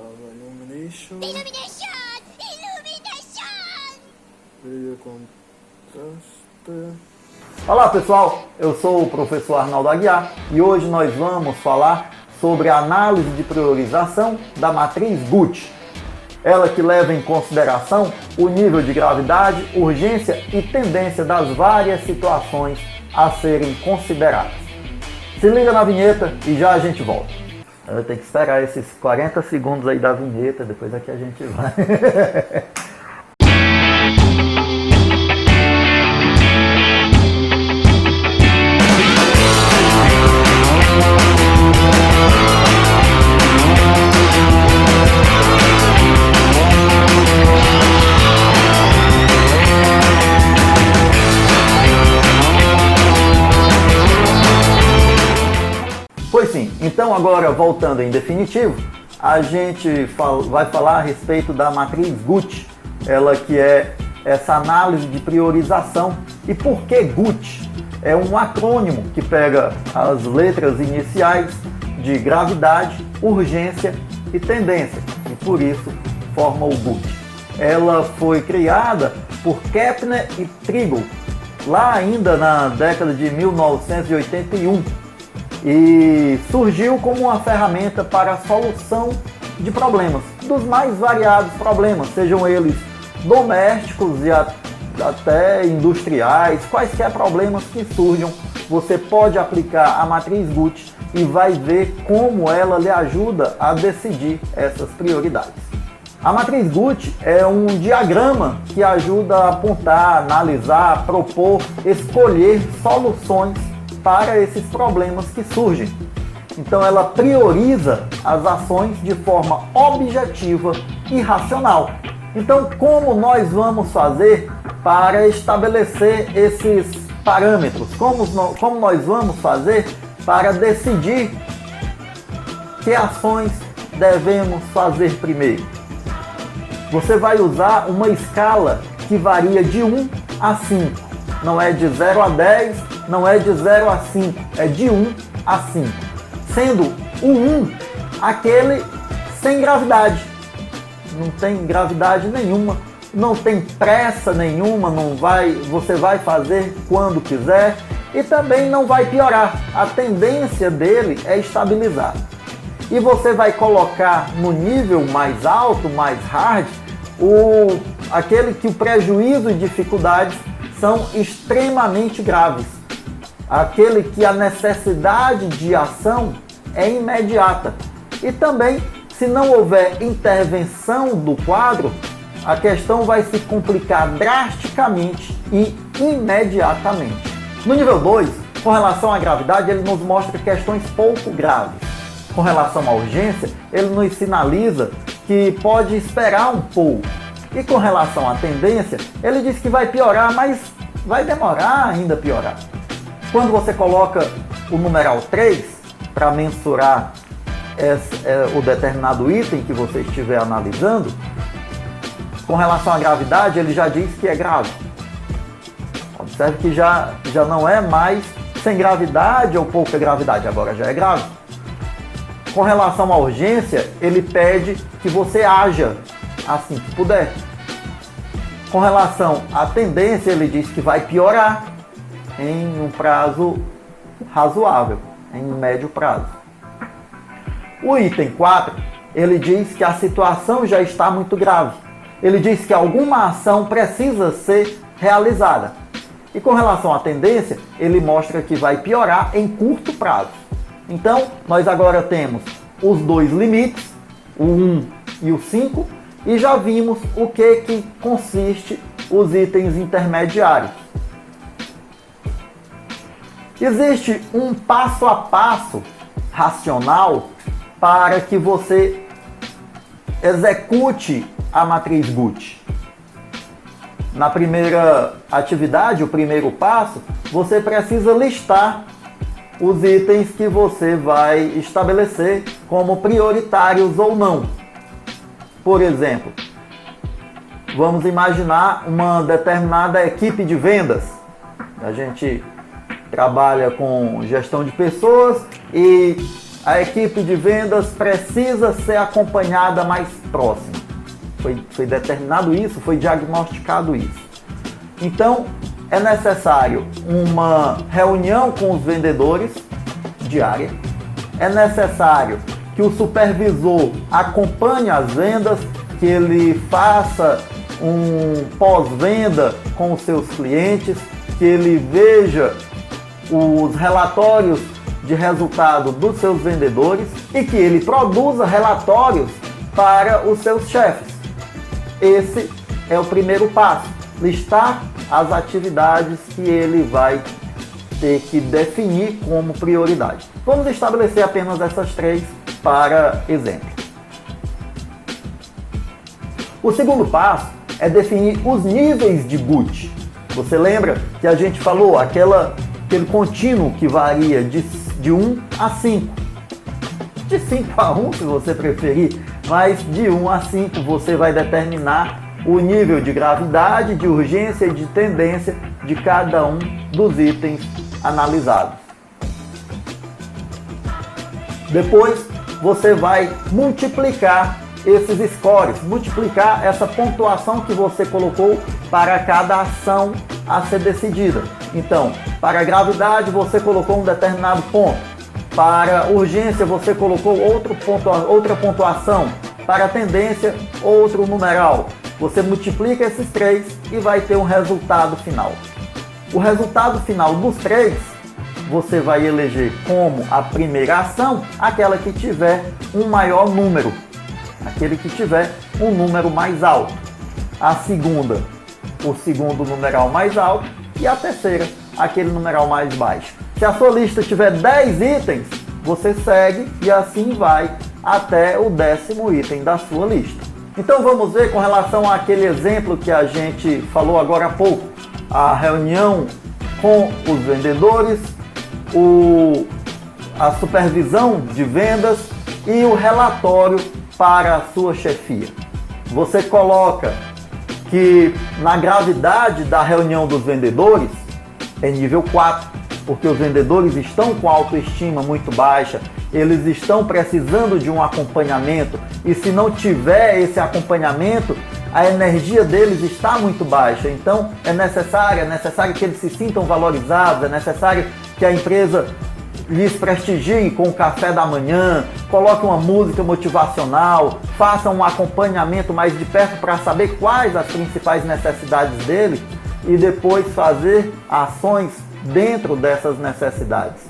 Illumination. Illumination! Illumination! Brilho contraste. Olá pessoal, eu sou o professor Arnaldo Aguiar e hoje nós vamos falar sobre a análise de priorização da matriz Guth. Ela que leva em consideração o nível de gravidade, urgência e tendência das várias situações a serem consideradas. Se liga na vinheta e já a gente volta. Eu tenho que esperar esses 40 segundos aí da vinheta, depois aqui a gente vai. Pois sim, então agora voltando em definitivo, a gente vai falar a respeito da matriz Guth, ela que é essa análise de priorização. E por que Guth? É um acrônimo que pega as letras iniciais de gravidade, urgência e tendência, e por isso forma o Guth. Ela foi criada por Kepler e Trigo, lá ainda na década de 1981, e surgiu como uma ferramenta para a solução de problemas, dos mais variados problemas, sejam eles domésticos e até industriais, quaisquer problemas que surjam, você pode aplicar a matriz Guth e vai ver como ela lhe ajuda a decidir essas prioridades. A matriz Guth é um diagrama que ajuda a apontar, analisar, propor, escolher soluções para esses problemas que surgem. Então ela prioriza as ações de forma objetiva e racional. Então como nós vamos fazer para estabelecer esses parâmetros? Como nós vamos fazer para decidir que ações devemos fazer primeiro? Você vai usar uma escala que varia de 1 a 5. Não é de 0 a 10, não é de 0 a 5, é de 1 a 5. Sendo o 1 aquele sem gravidade. Não tem gravidade nenhuma, não tem pressa nenhuma, você vai fazer quando quiser e também não vai piorar. A tendência dele é estabilizar. E você vai colocar no nível mais alto, mais hard, aquele que o prejuízo e dificuldades são extremamente graves. Aquele que a necessidade de ação é imediata. E também, se não houver intervenção do quadro, a questão vai se complicar drasticamente e imediatamente. No nível 2, com relação à gravidade, ele nos mostra questões pouco graves. Com relação à urgência, ele nos sinaliza que pode esperar um pouco. E com relação à tendência, ele diz que vai piorar, mas vai demorar ainda a piorar. Quando você coloca o numeral 3 para mensurar o determinado item que você estiver analisando, com relação à gravidade, ele já diz que é grave. Observe que já não é mais sem gravidade ou pouca gravidade, agora já é grave. Com relação à urgência, ele pede que você haja assim que puder. Com relação à tendência, ele diz que vai piorar em um prazo razoável, em um médio prazo. O item 4, ele diz que a situação já está muito grave. Ele diz que alguma ação precisa ser realizada. E com relação à tendência, ele mostra que vai piorar em curto prazo. Então, nós agora temos os dois limites, o 1 e o 5, e já vimos o que consiste os itens intermediários. Existe um passo a passo racional para que você execute a matriz Guth. Na primeira atividade, o primeiro passo, você precisa listar os itens que você vai estabelecer como prioritários ou não. Por exemplo, vamos imaginar uma determinada equipe de vendas. A gente trabalha com gestão de pessoas e a equipe de vendas precisa ser acompanhada mais próximo. Foi determinado isso, foi diagnosticado isso. Então, é necessário uma reunião com os vendedores diária. É necessário que o supervisor acompanhe as vendas, que ele faça um pós-venda com os seus clientes, que ele veja os relatórios de resultado dos seus vendedores e que ele produza relatórios para os seus chefes. Esse é o primeiro passo, listar as atividades que ele vai ter que definir como prioridade. Vamos estabelecer apenas essas 3 para exemplo. O segundo passo é definir os níveis de GUT. Você lembra que a gente falou aquele contínuo que varia de 1 a 5. De 5 a 1, se você preferir, mas de 1 a 5 você vai determinar o nível de gravidade, de urgência e de tendência de cada um dos itens analisados. Depois você vai multiplicar esses scores, multiplicar essa pontuação que você colocou para cada ação a ser decidida. Então, para a gravidade você colocou um determinado ponto, para a urgência você colocou outra pontuação, para a tendência outro numeral. Você multiplica esses 3 e vai ter um resultado final. O resultado final dos 3 você vai eleger como a primeira ação aquela que tiver um maior número, aquele que tiver um número mais alto. A segunda, o segundo numeral mais alto, e a terceira, aquele numeral mais baixo. Se a sua lista tiver 10 itens, você segue e assim vai até o 10º item da sua lista. Então vamos ver com relação àquele exemplo que a gente falou agora há pouco, a reunião com os vendedores, a supervisão de vendas e o relatório para a sua chefia. Você coloca que na gravidade da reunião dos vendedores é nível 4, porque os vendedores estão com autoestima muito baixa, eles estão precisando de um acompanhamento e se não tiver esse acompanhamento, a energia deles está muito baixa. Então é necessário que eles se sintam valorizados, é necessário que a empresa lhes prestigie com o café da manhã, coloque uma música motivacional, faça um acompanhamento mais de perto para saber quais as principais necessidades deles e depois fazer ações dentro dessas necessidades.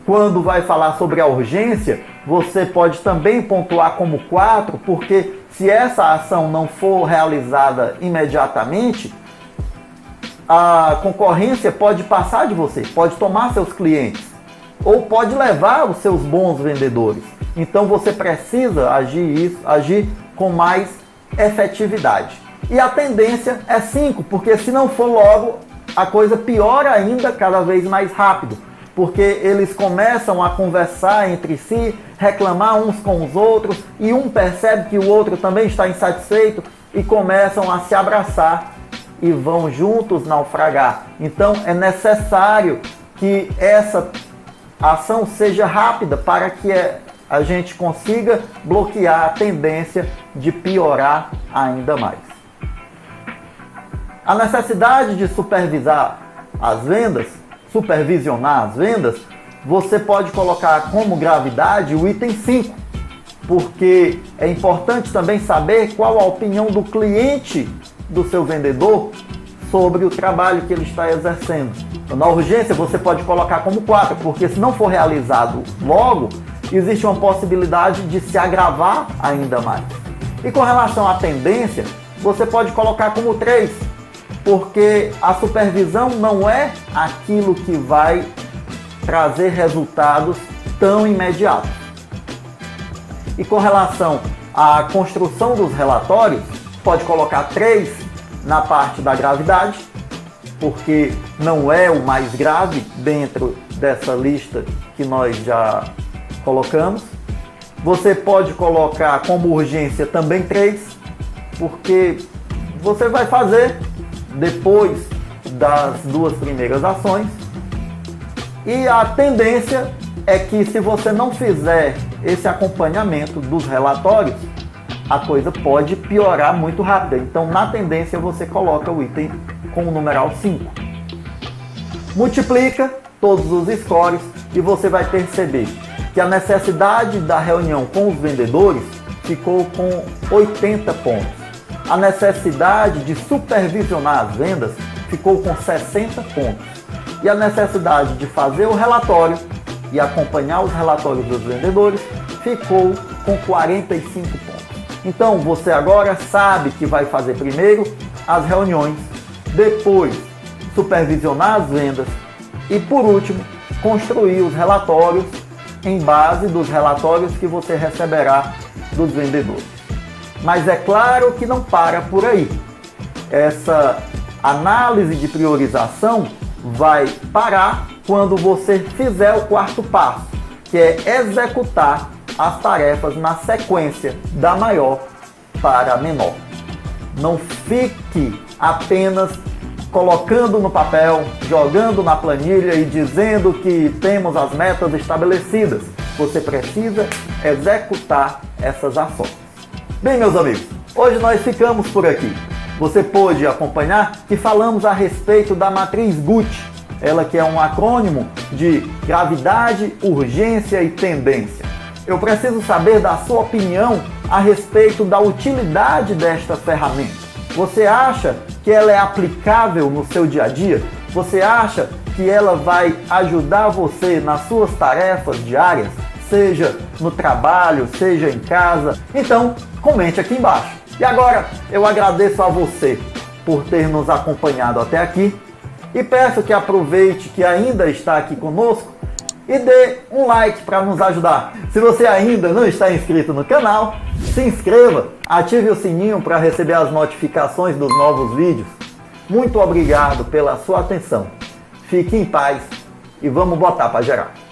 Quando vai falar sobre a urgência, você pode também pontuar como 4, porque se essa ação não for realizada imediatamente, a concorrência pode passar de você, pode tomar seus clientes, ou pode levar os seus bons vendedores. Então você precisa agir com mais efetividade. E a tendência é 5, porque se não for logo, a coisa piora ainda cada vez mais rápido, porque eles começam a conversar entre si, reclamar uns com os outros, e um percebe que o outro também está insatisfeito e começam a se abraçar e vão juntos naufragar. Então é necessário que essa ação seja rápida para que a gente consiga bloquear a tendência de piorar ainda mais. A necessidade de supervisionar as vendas, você pode colocar como gravidade o item 5, porque é importante também saber qual a opinião do cliente do seu vendedor sobre o trabalho que ele está exercendo. Na urgência você pode colocar como 4, porque se não for realizado logo, existe uma possibilidade de se agravar ainda mais. E com relação à tendência, você pode colocar como 3, porque a supervisão não é aquilo que vai trazer resultados tão imediatos. E com relação à construção dos relatórios, pode colocar 3 na parte da gravidade, porque não é o mais grave dentro dessa lista que nós já colocamos. Você pode colocar como urgência também 3, porque você vai fazer depois das 2 primeiras ações. E a tendência é que se você não fizer esse acompanhamento dos relatórios, a coisa pode piorar muito rápido. Então, na tendência, você coloca o item com o numeral 5. Multiplica todos os scores e você vai perceber que a necessidade da reunião com os vendedores ficou com 80 pontos. A necessidade de supervisionar as vendas ficou com 60 pontos. E a necessidade de fazer o relatório e acompanhar os relatórios dos vendedores ficou com 45 pontos. Então você agora sabe que vai fazer primeiro as reuniões, depois supervisionar as vendas e por último construir os relatórios em base dos relatórios que você receberá dos vendedores. Mas é claro que não para por aí. Essa análise de priorização vai parar quando você fizer o quarto passo, que é executar as tarefas na sequência da maior para a menor. Não fique apenas colocando no papel, jogando na planilha e dizendo que temos as metas estabelecidas. Você precisa executar essas ações. Bem, meus amigos, hoje nós ficamos por aqui. Você pôde acompanhar que falamos a respeito da matriz GUT, ela que é um acrônimo de gravidade, urgência e tendência. Eu preciso saber da sua opinião a respeito da utilidade desta ferramenta. Você acha que ela é aplicável no seu dia a dia? Você acha que ela vai ajudar você nas suas tarefas diárias, seja no trabalho, seja em casa? Então, comente aqui embaixo. E agora, eu agradeço a você por ter nos acompanhado até aqui e peço que aproveite que ainda está aqui conosco e dê um like para nos ajudar. Se você ainda não está inscrito no canal, se inscreva, ative o sininho para receber as notificações dos novos vídeos. Muito obrigado pela sua atenção. Fique em paz e vamos botar para gerar.